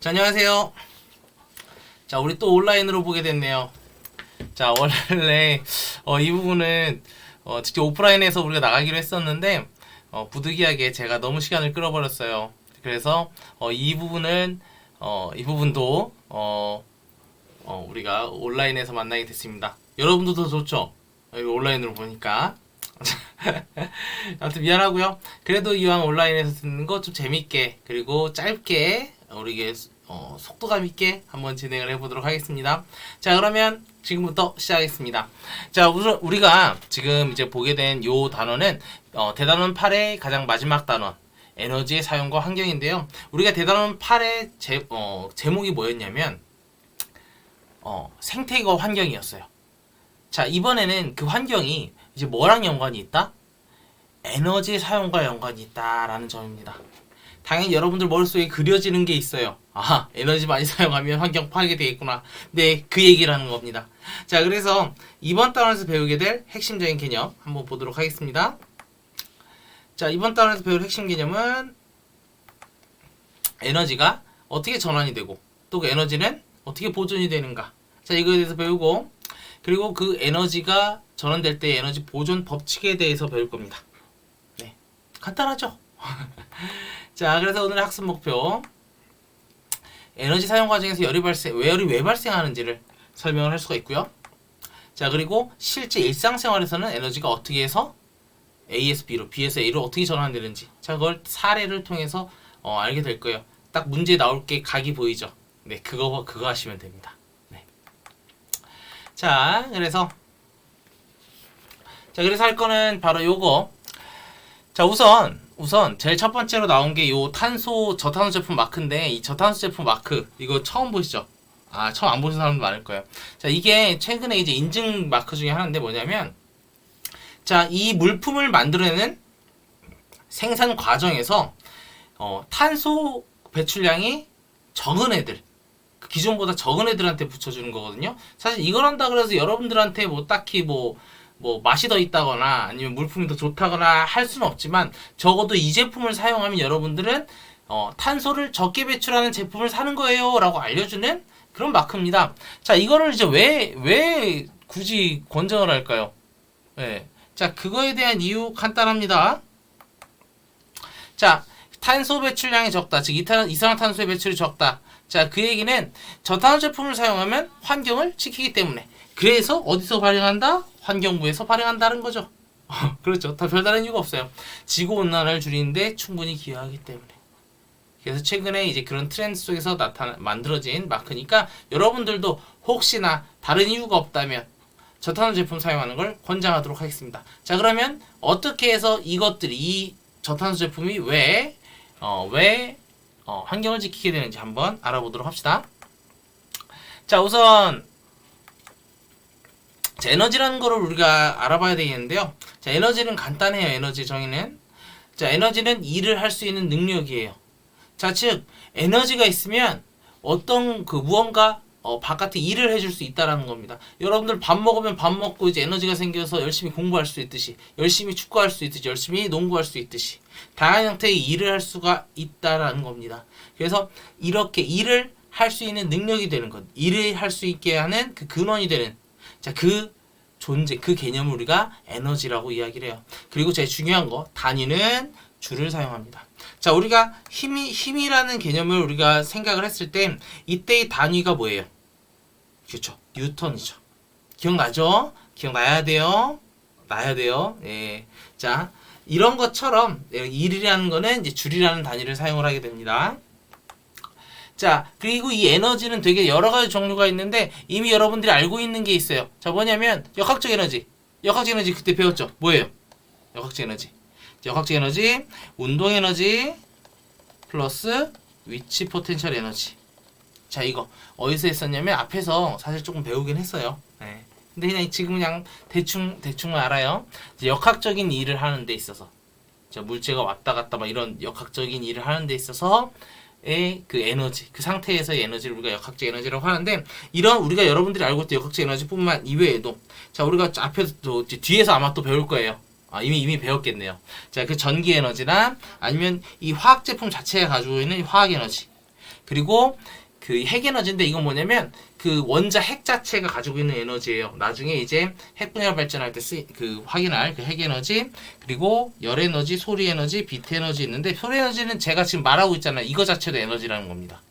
자, 안녕하세요. 자, 우리 또 온라인으로 보게 됐네요. 자, 원래 이 부분은 직접 오프라인에서 우리가 나가기로 했었는데 부득이하게 제가 너무 시간을 끌어버렸어요. 그래서 이 부분도 우리가 온라인에서 만나게 됐습니다. 여러분들도 좋죠? 온라인으로 보니까. 아무튼 미안하고요. 그래도 이왕 온라인에서 듣는 거 좀 재밌게 그리고 짧게 우리에게 속도감 있게 한번 진행을 해보도록 하겠습니다. 자, 그러면 지금부터 시작하겠습니다. 자, 우리가 지금 이제 보게 된 요 단어는 대단원 8의 가장 마지막 단원 에너지의 사용과 환경인데요. 우리가 대단원 8의 제목이 뭐였냐면 생태과 환경이었어요. 자, 이번에는 그 환경이 이제 뭐랑 연관이 있다? 에너지 사용과 연관이 있다라는 점입니다. 당연히 여러분들 머릿속에 그려지는 게 있어요. 아, 에너지 많이 사용하면 환경 파괴 되겠구나. 네, 그 얘기를 하는 겁니다. 자, 그래서 이번 단원에서 배우게 될 핵심적인 개념 한번 보도록 하겠습니다. 자, 이번 단원에서 배울 핵심 개념은 에너지가 어떻게 전환이 되고 또 그 에너지는 어떻게 보존이 되는가. 자, 이거에 대해서 배우고 그리고 그 에너지가 전환될 때 에너지 보존 법칙에 대해서 배울 겁니다. 네, 간단하죠? 자, 그래서 오늘의 학습 목표 에너지 사용 과정에서 열이 왜 발생하는지를 설명을 할 수가 있고요. 자, 그리고 실제 일상생활에서는 에너지가 어떻게 해서 A에서 B로, B에서 A로 어떻게 전환되는지 자, 그걸 사례를 통해서 알게 될 거예요. 딱 문제 나올 게 각이 보이죠? 네, 그거 하시면 됩니다. 네. 자, 그래서 할 거는 바로 요거. 자, 우선 제일 첫 번째로 나온 게 요 저탄소 제품 마크인데 이 저탄소 제품 마크 이거 처음 보시죠? 아, 처음 안 보신 사람도 많을 거예요. 자, 이게 최근에 이제 인증 마크 중에 하나인데 뭐냐면 자, 이 물품을 만들어내는 생산 과정에서 탄소 배출량이 적은 애들 기존보다 적은 애들한테 붙여주는 거거든요. 사실 이걸 한다 그래서 여러분들한테 뭐 딱히 뭐 맛이 더 있다거나 아니면 물품이 더 좋다거나 할 수는 없지만 적어도 이 제품을 사용하면 여러분들은 탄소를 적게 배출하는 제품을 사는 거예요 라고 알려주는 그런 마크입니다. 자, 이거를 이제 왜 굳이 권장을 할까요? 네. 자, 그거에 대한 이유 간단합니다. 자, 탄소 배출량이 적다. 즉 이산화탄소의 배출이 적다. 자, 그 얘기는 저탄소 제품을 사용하면 환경을 지키기 때문에 그래서 어디서 발행한다? 환경부에서 발행한다는 거죠. 그렇죠. 다 별다른 이유가 없어요. 지구온난화를 줄이는데 충분히 기여하기 때문에. 그래서 최근에 이제 그런 트렌드 속에서 만들어진 마크니까 여러분들도 혹시나 다른 이유가 없다면 저탄소 제품 사용하는 걸 권장하도록 하겠습니다. 자, 그러면 어떻게 해서 이 저탄소 제품이 왜 환경을 지키게 되는지 한번 알아보도록 합시다. 자, 우선 자, 에너지라는 거를 우리가 알아봐야 되겠는데요. 자, 에너지는 간단해요. 에너지 정의는. 자, 에너지는 일을 할 수 있는 능력이에요. 자, 즉 에너지가 있으면 어떤 무언가 바깥에 일을 해줄 수 있다라는 겁니다. 여러분들 밥 먹으면 밥 먹고 이제 에너지가 생겨서 열심히 공부할 수 있듯이, 열심히 축구할 수 있듯이, 열심히 농구할 수 있듯이 다양한 형태의 일을 할 수가 있다라는 겁니다. 그래서 이렇게 일을 할 수 있는 능력이 되는 것, 일을 할 수 있게 하는 그 근원이 되는 자, 그 존재, 그 개념을 우리가 에너지라고 이야기를 해요. 그리고 제일 중요한 거, 단위는 줄을 사용합니다. 자, 우리가 힘이라는 개념을 우리가 생각을 했을 때 이때의 단위가 뭐예요? 그렇죠. 뉴턴이죠. 기억나죠? 기억나야 돼요. 나야 돼요. 예. 자, 이런 것처럼 일이라는 거는 이제 줄이라는 단위를 사용을 하게 됩니다. 자, 그리고 이 에너지는 되게 여러 가지 종류가 있는데 이미 여러분들이 알고 있는 게 있어요. 자, 뭐냐면 역학적 에너지. 역학적 에너지 그때 배웠죠? 뭐예요? 역학적 에너지. 역학적 에너지, 운동 에너지 플러스 위치 포텐셜 에너지. 자, 이거 어디서 했었냐면 앞에서 사실 조금 배우긴 했어요. 네. 근데 그냥 지금 그냥 대충 알아요. 이제 역학적인 일을 하는 데 있어서 자, 물체가 왔다 갔다 막 이런 역학적인 일을 하는 데 있어서 그 에너지, 그 상태에서의 에너지를 우리가 역학적 에너지라고 하는데 이런 우리가 여러분들이 알고 있던 역학적 에너지뿐만 이외에도 자, 우리가 앞에서 또 뒤에서 아마 또 배울 거예요. 이미 배웠겠네요. 자, 그 전기 에너지나 아니면 이 화학 제품 자체가 가지고 있는 화학 에너지 그리고 그 핵에너지인데 이건 뭐냐면 그 원자 핵 자체가 가지고 있는 에너지예요. 나중에 이제 핵분열 발전할 때 그 확인할 그 핵에너지, 그리고 열에너지, 소리에너지, 비트에너지 있는데, 소리에너지는 제가 지금 말하고 있잖아요. 이거 자체도 에너지라는 겁니다.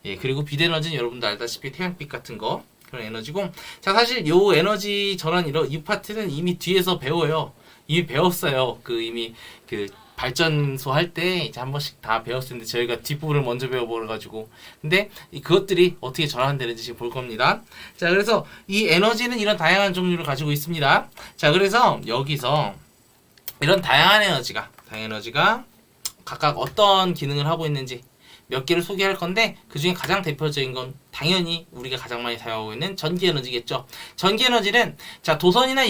예, 그리고 비트에너지는 여러분도 알다시피 태양빛 같은 거 그런 에너지고, 자 사실 요 에너지 전환 이 파트는 이미 뒤에서 배워요. 이미 배웠어요. 그 이미 그 발전소 할 때 이제 한 번씩 다 배웠을 텐데 저희가 뒷부분을 먼저 배워버려가지고, 근데 그것들이 어떻게 전환되는지 지금 볼 겁니다. 자, 그래서 이 에너지는 이런 다양한 종류를 가지고 있습니다. 자, 그래서 여기서 이런 다양한 에너지가 각각 어떤 기능을 하고 있는지 몇 개를 소개할 건데, 그 중에 가장 대표적인 건 당연히 우리가 가장 많이 사용하고 있는 전기 에너지겠죠. 전기 에너지는 자 도선이나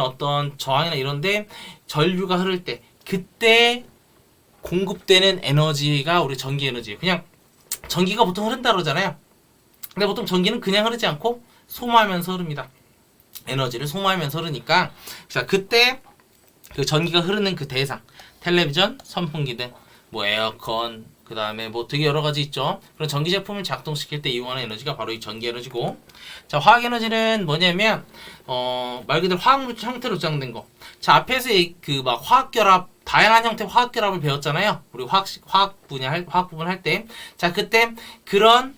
어떤 저항이나 이런데 전류가 흐를 때 그때 공급되는 에너지가 우리 전기 에너지예요. 그냥 전기가 보통 흐른다 그러잖아요. 근데 보통 전기는 그냥 흐르지 않고 소모하면서 흐릅니다. 에너지를 소모하면서 흐르니까, 자 그때 그 전기가 흐르는 그 대상, 텔레비전, 선풍기 등 뭐 에어컨, 그 다음에 뭐 되게 여러 가지 있죠. 그런 전기 제품을 작동시킬 때 이용하는 에너지가 바로 이 전기 에너지고, 자 화학 에너지는 뭐냐면 말 그대로 화학물질 형태로 조장된 거. 자 앞에서 그 막 화학 결합, 다양한 형태의 화학 결합을 배웠잖아요. 우리 화학 부분 할 때. 자 그때 그런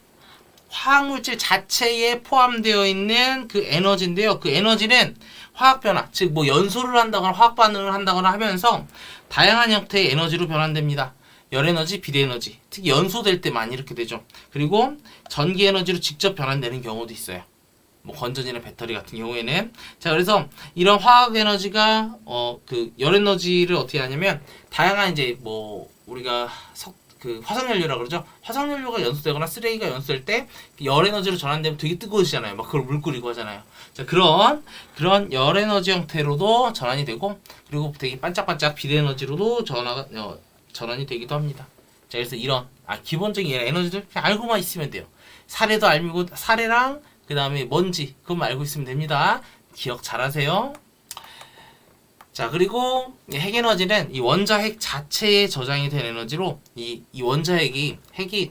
화학물질 자체에 포함되어 있는 그 에너지인데요. 그 에너지는 화학 변화, 즉 뭐 연소를 한다거나 화학 반응을 한다거나 하면서 다양한 형태의 에너지로 변환됩니다. 열에너지, 비례에너지, 특히 연소될 때 많이 이렇게 되죠. 그리고 전기 에너지로 직접 변환되는 경우도 있어요. 뭐 건전지나 배터리 같은 경우에는. 자 그래서 이런 화학 에너지가 그 열에너지를 어떻게 하냐면, 다양한 이제 뭐 우리가 그 화석연료라 그러죠. 화석연료가 연소되거나 쓰레기가 연소될 때 열에너지로 전환되면 되게 뜨거워지잖아요. 막 그걸 물 끓이고 하잖아요. 자 그런 열에너지 형태로도 전환이 되고, 그리고 되게 반짝반짝 비례에너지로도 전환이 되기도 합니다. 자 그래서 이런 기본적인 에너지들 그냥 알고만 있으면 돼요. 사례도 알고, 사례랑 그 다음에 먼지 그것만 알고 있으면 됩니다. 기억 잘하세요. 자 그리고 핵에너지는 이 원자핵 자체에 저장이 된 에너지로, 이 원자핵이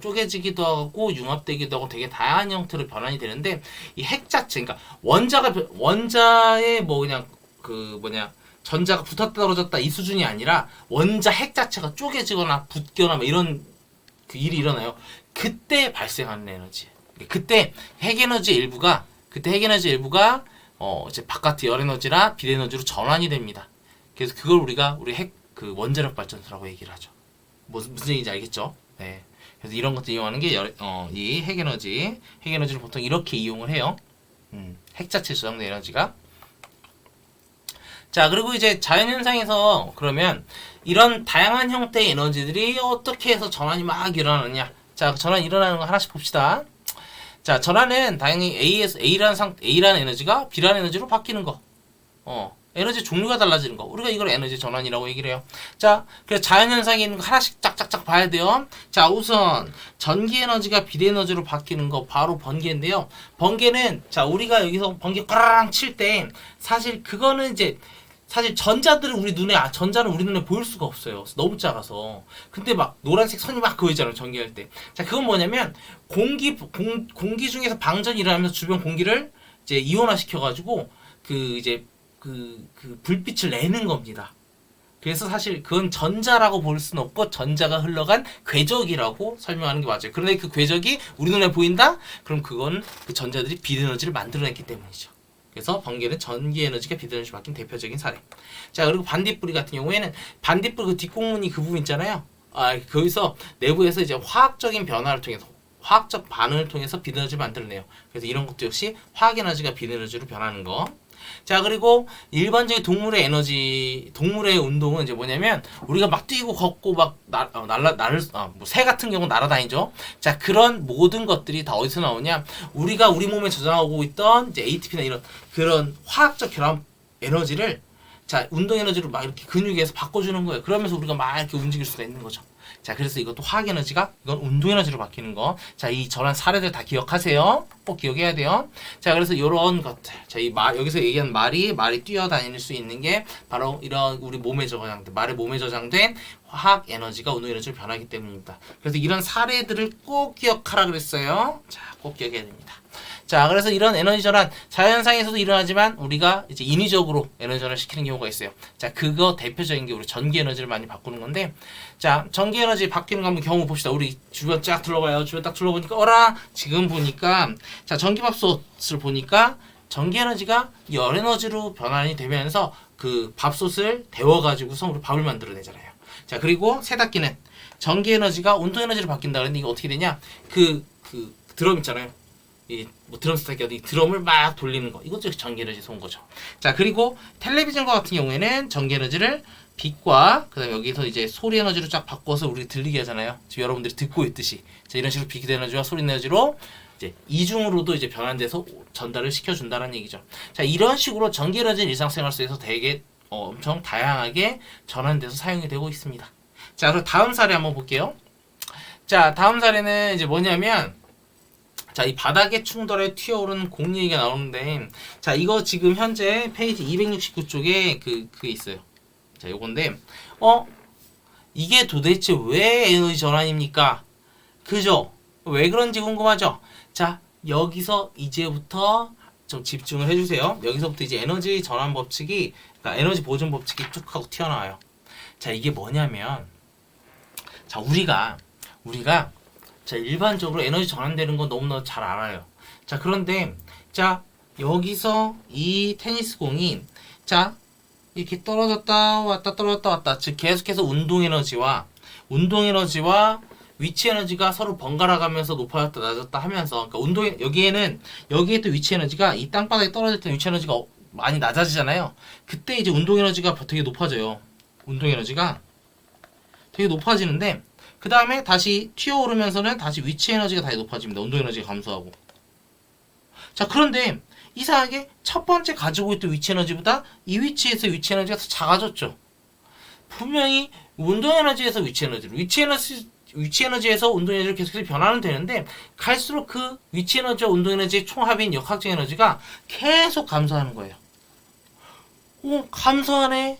쪼개지기도 하고 융합되기도 하고 되게 다양한 형태로 변환이 되는데, 이 핵 자체, 그러니까 원자에 뭐 그냥 그 전자가 붙었다 떨어졌다 이 수준이 아니라 원자 핵 자체가 쪼개지거나 붙거나 뭐 이런 그 일이 일어나요. 그때 발생하는 에너지. 그때 핵에너지 일부가 이제 바깥의 열에너지나 비례에너지로 전환이 됩니다. 그래서 그걸 우리 핵 그 원자력 발전소라고 얘기를 하죠. 무슨 얘기인지 알겠죠? 네. 그래서 이런 것들 이용하는 게 이 핵에너지를 보통 이렇게 이용을 해요. 핵 자체에 저장된 에너지가. 자 그리고 이제 자연현상에서 그러면 이런 다양한 형태의 에너지들이 어떻게 해서 전환이 막 일어나느냐. 자 전환이 일어나는 거 하나씩 봅시다. 자 전환은 당연히 A라는 에너지가 B라는 에너지로 바뀌는 거. 에너지 종류가 달라지는 거. 우리가 이걸 에너지 전환이라고 얘기를 해요. 자, 그래서 자연현상에 있는 거 하나씩 짝짝짝 봐야 돼요. 자, 우선 전기 에너지가 비례 에너지로 바뀌는 거 바로 번개인데요. 번개는 자, 우리가 여기서 번개 까라랑 칠 때 사실 그거는 이제 사실 전자는 우리 눈에 보일 수가 없어요. 너무 작아서. 근데 막 노란색 선이 막 그어있잖아요. 전기할 때. 자, 그건 뭐냐면 공기 중에서 방전이 일어나면서 주변 공기를 이제 이온화 시켜가지고 그 불빛을 내는 겁니다. 그래서 사실 그건 전자라고 볼 수는 없고 전자가 흘러간 궤적이라고 설명하는 게 맞아요. 그런데 그 궤적이 우리 눈에 보인다? 그럼 그건 그 전자들이 비에너지를 만들어냈기 때문이죠. 그래서 번개는 전기 에너지가 비에너지로 바뀐 대표적인 사례. 자 그리고 반딧불이 같은 경우에는 반딧불 그 뒷공무늬 그 부분 있잖아요. 거기서 내부에서 이제 화학적인 변화를 통해서 화학적 반응을 통해서 비에너지를 만들어내요. 그래서 이런 것도 역시 화학 에너지가 비에너지로 변하는 거. 자 그리고 일반적인 동물의 운동은 이제 뭐냐면 우리가 막 뛰고 걷고 막 새 같은 경우 날아다니죠. 자 그런 모든 것들이 다 어디서 나오냐? 우리가 우리 몸에 저장하고 있던 이제 ATP나 이런 그런 화학적 결합 에너지를 자 운동 에너지로 막 이렇게 근육에서 바꿔주는 거예요. 그러면서 우리가 막 이렇게 움직일 수가 있는 거죠. 자, 그래서 이것도 화학 에너지가 이건 운동 에너지로 바뀌는 거. 자, 이 전환 사례들 다 기억하세요. 꼭 기억해야 돼요. 자, 그래서 이런 것들. 자, 이 여기서 얘기한 말이 뛰어다닐 수 있는 게 바로 이런 우리 몸에 저장된 말의 몸에 저장된 화학 에너지가 운동 에너지로 변하기 때문입니다. 그래서 이런 사례들을 꼭 기억하라 그랬어요. 자, 꼭 기억해야 됩니다. 자, 그래서 이런 에너지 전환 자연상에서도 일어나지만 우리가 이제 인위적으로 에너지 전환을 시키는 경우가 있어요. 자, 그거 대표적인 게 우리 전기 에너지를 많이 바꾸는 건데, 자, 전기 에너지 바뀌는 거 한번 경우 봅시다. 우리 주변 쫙 둘러봐요. 주변 딱 둘러보니까 어라 지금 보니까 자, 전기밥솥을 보니까 전기 에너지가 열 에너지로 변환이 되면서 그 밥솥을 데워가지고서 우리 밥을 만들어내잖아요. 자, 그리고 세탁기는 전기 에너지가 온도 에너지로 바뀐다 그랬는데 이거 어떻게 되냐? 그 드럼 있잖아요. 뭐 드럼 세탁기 어디 드럼을 막 돌리는 거 이것도 전기 에너지에서 온 거죠. 자, 그리고 텔레비전과 같은 경우에는 전기 에너지를 빛과 그다음에 여기서 이제 소리 에너지로 쫙 바꿔서 우리 들리게 하잖아요. 지금 여러분들이 듣고 있듯이. 자, 이런 식으로 빛 에너지와 소리 에너지로 이제 이중으로도 이제 변환돼서 전달을 시켜준다는 얘기죠. 자, 이런 식으로 전기 에너지는 일상생활 속에서 되게 엄청 다양하게 전환돼서 사용이 되고 있습니다. 자, 그럼 다음 사례 한번 볼게요. 자, 다음 사례는 이제 뭐냐면, 자, 이 바닥에 충돌해 튀어오르는 공기 얘기가 나오는데, 자, 이거 지금 현재 페이지 269쪽에 그게 있어요. 자, 요건데, 이게 도대체 왜 에너지 전환입니까? 그죠? 왜 그런지 궁금하죠? 자, 여기서 이제부터 좀 집중을 해주세요. 여기서부터 이제 에너지 전환 법칙이, 그러니까 에너지 보존 법칙이 쭉 하고 튀어나와요. 자, 이게 뭐냐면, 자, 우리가 자, 일반적으로 에너지 전환되는 거 너무나 잘 알아요. 자, 그런데 자, 여기서 이 테니스 공이 자, 이렇게 떨어졌다 왔다 떨어졌다 왔다, 즉 계속해서 운동 에너지와 위치 에너지가 서로 번갈아 가면서 높아졌다 낮았다 하면서, 그러니까 여기에 또 위치 에너지가 이 땅바닥에 떨어질 때 위치 에너지가 많이 낮아지잖아요. 그때 이제 운동 에너지가 되게 높아져요. 운동 에너지가 되게 높아지는데, 그 다음에 다시 튀어오르면서는 다시 위치 에너지가 다시 높아집니다. 운동 에너지가 감소하고. 자, 그런데 이상하게 첫 번째 가지고 있던 위치 에너지보다 이 위치에서 위치 에너지가 더 작아졌죠. 분명히 운동 에너지에서 위치 에너지에서 운동 에너지를 계속해서 변화는 되는데, 갈수록 그 위치 에너지와 운동 에너지의 총합인 역학적 에너지가 계속 감소하는 거예요. 감소하네.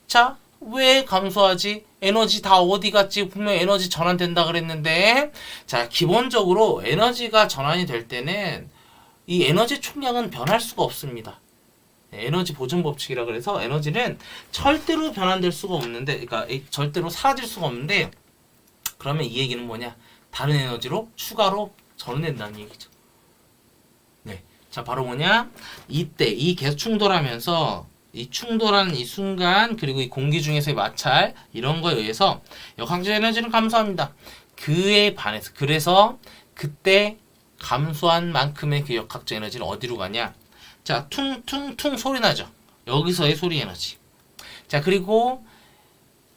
자, 왜 감소하지? 에너지 다 어디 갔지? 분명 에너지 전환된다 그랬는데. 자, 기본적으로 에너지가 전환이 될 때는 이 에너지 총량은 변할 수가 없습니다. 에너지 보존 법칙이라 그래서 에너지는 절대로 변환될 수가 없는데, 그러니까 절대로 사라질 수가 없는데, 그러면 이 얘기는 뭐냐? 다른 에너지로 추가로 전환된다는 얘기죠. 네, 자, 바로 뭐냐? 이때 이 계속 충돌하면서 이 충돌하는 이 순간, 그리고 이 공기 중에서의 마찰, 이런 거에 의해서 역학적 에너지는 감소합니다. 그에 반해서, 그래서 그때 감소한 만큼의 그 역학적 에너지는 어디로 가냐? 자, 퉁퉁퉁 소리 나죠. 여기서의 소리 에너지. 자, 그리고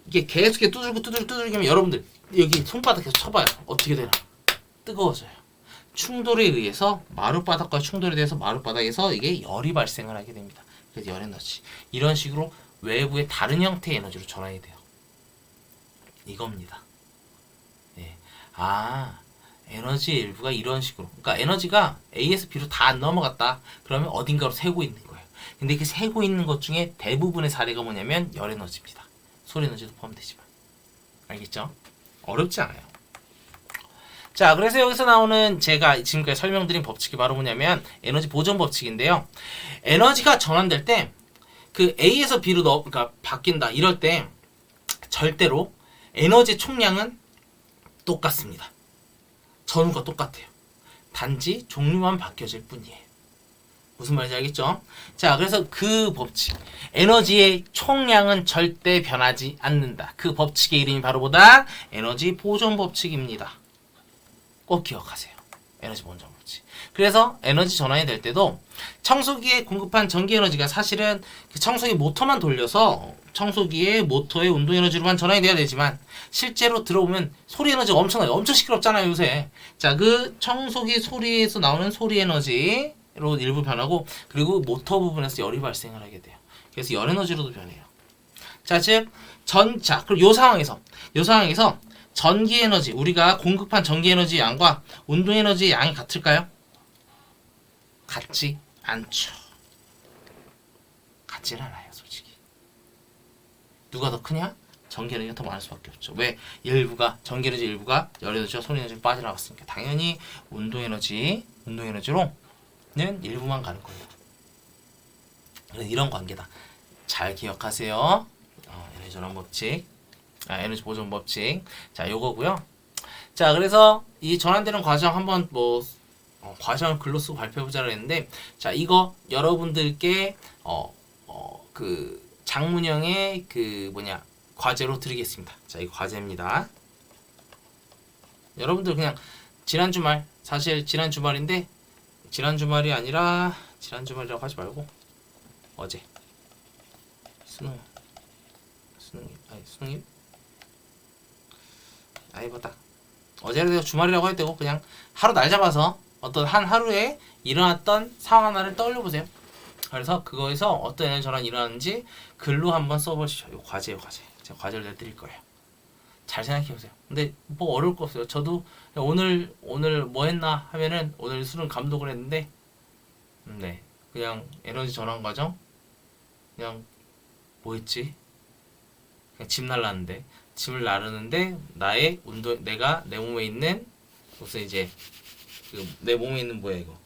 이게 계속 두들기면 여러분들 여기 손바닥 계속 쳐봐요. 어떻게 되나? 뜨거워져요. 충돌에 의해서 마룻바닥과 충돌에 대해서 마룻바닥에서 이게 열이 발생을 하게 됩니다. 그래서 열 에너지. 이런 식으로 외부의 다른 형태의 에너지로 전환이 돼요. 이겁니다. 네. 에너지의 일부가 이런 식으로. 그러니까 에너지가 A에서 B로 다 안 넘어갔다. 그러면 어딘가로 새고 있는 거예요. 근데 그 새고 있는 것 중에 대부분의 사례가 뭐냐면 열 에너지입니다. 소리 에너지도 포함되지만. 알겠죠? 어렵지 않아요. 자, 그래서 여기서 나오는 제가 지금까지 설명드린 법칙이 바로 뭐냐면 에너지 보존 법칙인데요. 에너지가 전환될 때 그 A에서 B로 그러니까 바뀐다 이럴 때 절대로 에너지 총량은 똑같습니다. 전후가 똑같아요. 단지 종류만 바뀌어질 뿐이에요. 무슨 말인지 알겠죠? 자, 그래서 그 법칙, 에너지의 총량은 절대 변하지 않는다. 그 법칙의 이름이 바로 뭐다? 에너지 보존 법칙입니다. 꼭 기억하세요. 에너지 보존 법칙. 그래서 에너지 전환이 될 때도 청소기에 공급한 전기 에너지가 사실은 그 청소기 모터만 돌려서 청소기의 모터의 운동 에너지로만 전환이 돼야 되지만, 실제로 들어보면 소리 에너지가 엄청나요. 엄청 시끄럽잖아요, 요새. 자, 그 청소기 소리에서 나오는 소리 에너지로 일부 변하고, 그리고 모터 부분에서 열이 발생을 하게 돼요. 그래서 열 에너지로도 변해요. 자, 즉 그리고 요 상황에서 전기 에너지, 우리가 공급한 전기 에너지 양과 운동 에너지 양이 같을까요? 같지 않죠. 같진 않아요, 솔직히. 누가 더 크냐? 전기 에너지가 더 많을 수밖에 없죠. 왜? 일부가 전기 에너지 일부가 열 에너지와 소리 에너지가 빠져나갔으니까 당연히 운동 에너지로는 일부만 가는 거예요. 이런 관계다. 잘 기억하세요. 에너지 전환 법칙, 에너지 보존 법칙. 자, 요거고요. 자, 그래서 이 전환되는 과정 한번 과정을 글로 쓰고 발표해보자고 했는데, 자, 이거 여러분들께 그 장문형의 과제로 드리겠습니다. 자, 이거 과제입니다. 여러분들 그냥 지난 주말, 사실 지난 주말인데 지난 주말이 아니라 지난 주말이라고 하지 말고 어제 수능일? 맞다. 어제를 내가 주말이라고 해도 되고 그냥 하루 날 잡아서 어떤 한 하루에 일어났던 상황 하나를 떠올려보세요. 그래서 그거에서 어떤 에너지 전환이 일어나는지 글로 한번 써보시죠. 이거 과제예요, 과제. 제가 과제를 내드릴 거예요. 잘 생각해보세요. 근데 뭐 어려울 거 없어요. 저도 오늘 뭐 했나 하면은 오늘 수능 감독을 했는데 네, 그냥 에너지 전환 과정 그냥 뭐 했지? 그냥 짐 날랐는데 짐을 나르는데 나의 내가 내 몸에 있는 무슨 이제 내 몸에 있는 뭐야 이거?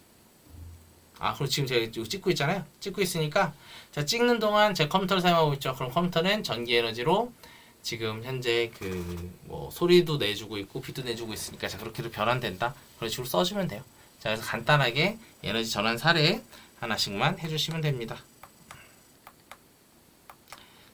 그리고 지금 제가 이거 찍고 있잖아요. 찍고 있으니까 자, 찍는 동안 제 컴퓨터를 사용하고 있죠. 그럼 컴퓨터는 전기 에너지로 지금 현재 소리도 내주고 있고 빛도 내주고 있으니까 자, 그렇게도 변환된다. 그런 식으로 써주면 돼요. 자, 그래서 간단하게 에너지 전환 사례 하나씩만 해주시면 됩니다.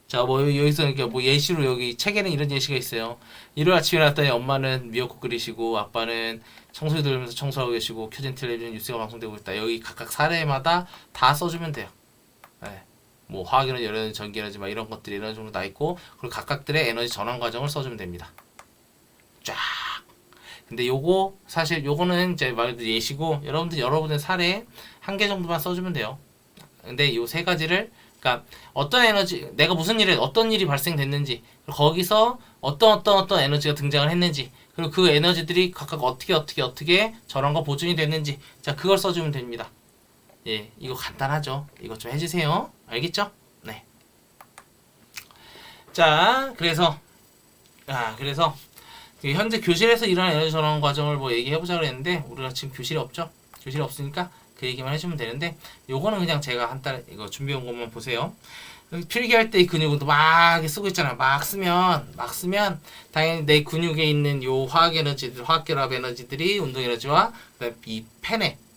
자, 여기서 예시로 여기 책에는 이런 예시가 있어요. 일요일 아침에 일어났더니 엄마는 미역국 끓이시고 아빠는 청소기 들으면서 청소하고 계시고 켜진 텔레비전 뉴스가 방송되고 있다. 여기 각각 사례마다 다 써주면 돼요. 네. 화학 에너지, 열 에너지, 전기 에너지 이런 것들이 이런 정도 다 있고 그리고 각각들의 에너지 전환 과정을 써주면 됩니다. 쫙. 근데 요거는 이제 말도 예시고 여러분들 사례 한 개 정도만 써주면 돼요. 근데 요 세 가지를 그러니까 어떤 에너지, 내가 무슨 일에 어떤 일이 발생됐는지, 거기서 어떤 에너지가 등장을 했는지, 그리고 그 에너지들이 각각 어떻게 전환과 보존이 됐는지, 자, 그걸 써주면 됩니다. 예, 이거 간단하죠. 이것 좀 해주세요. 알겠죠? 네. 자, 그래서 현재 교실에서 일어나는 에너지 전환 과정을 얘기해보자 그랬는데 우리가 지금 교실이 없죠? 교실이 없으니까 그 얘기만 해주면 되는데 요거는 그냥 제가 이거 준비해온 것만 보세요. 필기할 때 이 근육은 또 막 쓰고 있잖아요. 막 쓰면 당연히 내 근육에 있는 요 화학 에너지들, 화학 결합 에너지들이 운동 에너지와 그다음에 이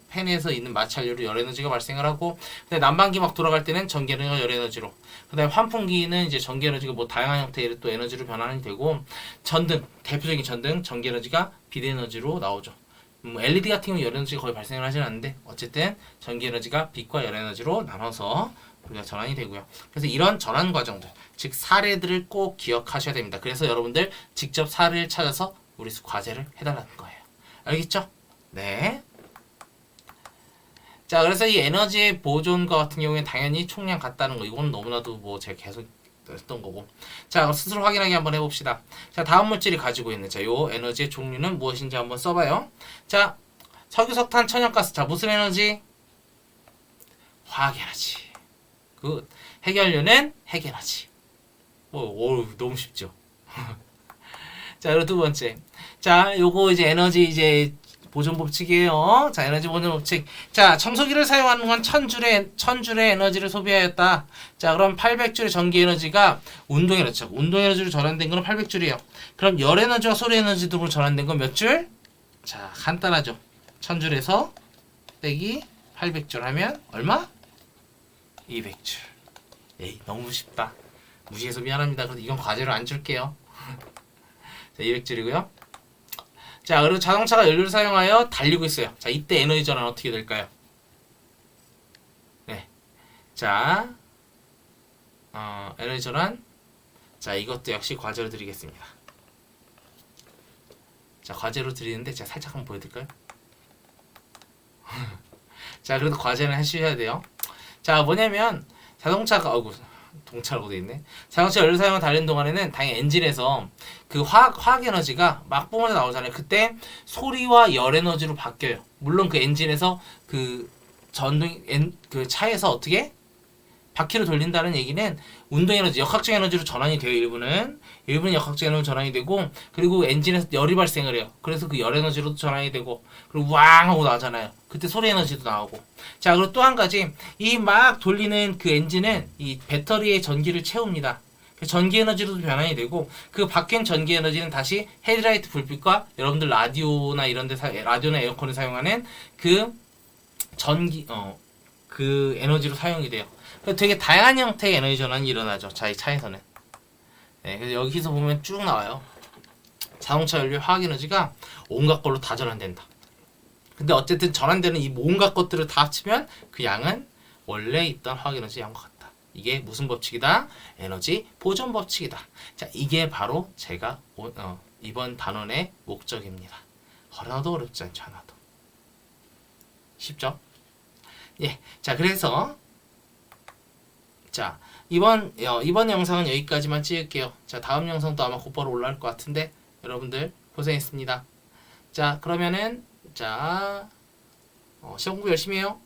펜에서 있는 마찰류로 열 에너지가 발생을 하고, 근데 난방기 막 돌아갈 때는 전기 에너지가 열 에너지로, 그다음에 환풍기는 이제 전기 에너지가 다양한 형태의 또 에너지로 변환이 되고, 대표적인 전등 전기 에너지가 빛 에너지로 나오죠. LED 같은 경우 열 에너지가 거의 발생을 하진 않는데 어쨌든 전기 에너지가 빛과 열 에너지로 나눠서 우리가 전환이 되고요. 그래서 이런 전환 과정들, 즉 사례들을 꼭 기억하셔야 됩니다. 그래서 여러분들 직접 사례를 찾아서 우리 과제를 해달라는 거예요. 알겠죠? 네. 자, 그래서 이 에너지의 보존과 같은 경우에 당연히 총량 같다는 거, 이건 너무나도 제가 계속 했던 거고. 자, 스스로 확인하기 한번 해봅시다. 자, 다음 물질이 가지고 있는 요 에너지의 종류는 무엇인지 한번 써봐요. 자, 석유, 석탄, 천연가스. 자, 무슨 에너지? 화학 에너지. 굿. 핵연료는 핵 에너지. 너무 쉽죠. 자, 그리고 두 번째. 자, 요거 이제 에너지 보존 법칙이에요. 자, 에너지 보존 법칙. 자, 청소기를 사용하는 건 1000줄의 에너지를 소비하였다. 자, 그럼 800줄의 전기 에너지가 운동 에너지죠. 운동 에너지로 전환된 거는 800줄이에요. 그럼 열 에너지와 소리 에너지 등으로 전환된 건 몇 줄? 자, 간단하죠. 1000줄에서 빼기 800줄 하면 얼마? 200줄. 에이, 너무 쉽다. 무시해서 미안합니다. 그래도 이건 과제로 안 줄게요. 자, 200줄이고요. 자, 그리고 자동차가 연료를 사용하여 달리고 있어요. 자, 이때 에너지 전환 어떻게 될까요? 네. 자, 에너지 전환. 자, 이것도 역시 과제로 드리겠습니다. 자, 과제로 드리는데 제가 살짝 한번 보여드릴까요? 자, 그래도 과제는 하셔야 돼요. 자, 뭐냐면 자동차가 동차라고 돼 있네. 자동차 연료 사용을 달리는 동안에는 당연히 엔진에서 그 화학 에너지가 막 뿜어져 나오잖아요. 그때 소리와 열 에너지로 바뀌어요. 물론 그 엔진에서 그 그 차에서 어떻게 바퀴를 돌린다는 얘기는 운동 에너지, 역학적 에너지로 전환이 돼요. 일부는 역학적 에너지로 전환이 되고, 그리고 엔진에서 열이 발생을 해요. 그래서 그 열 에너지로도 전환이 되고, 그리고 왕 하고 나잖아요. 그때 소리 에너지도 나오고. 자, 그리고 또 한 가지, 이 막 돌리는 그 엔진은 이 배터리에 전기를 채웁니다. 전기 에너지로도 변환이 되고, 그 바뀐 전기 에너지는 다시 헤드라이트 불빛과 여러분들 라디오나 이런 데 라디오나 에어컨에 사용하는 그 전기 그 에너지로 사용이 돼요. 되게 다양한 형태의 에너지 전환이 일어나죠. 자기 차에서는. 네, 그래서 여기서 보면 쭉 나와요. 자동차 연료 화학 에너지가 온갖 걸로 다 전환된다. 근데 어쨌든 전환되는 이 온갖 것들을 다 합치면 그 양은 원래 있던 화학 에너지 양과 같다. 이게 무슨 법칙이다? 에너지 보존 법칙이다. 자, 이게 바로 제가 이번 단원의 목적입니다. 하나도 어렵지 않죠. 하나도. 쉽죠? 예. 자, 그래서 자, 이번 영상은 여기까지만 찍을게요. 자, 다음 영상도 아마 곧바로 올라올 것 같은데 여러분들 고생했습니다. 자, 그러면은 자, 시험 공부 열심히 해요.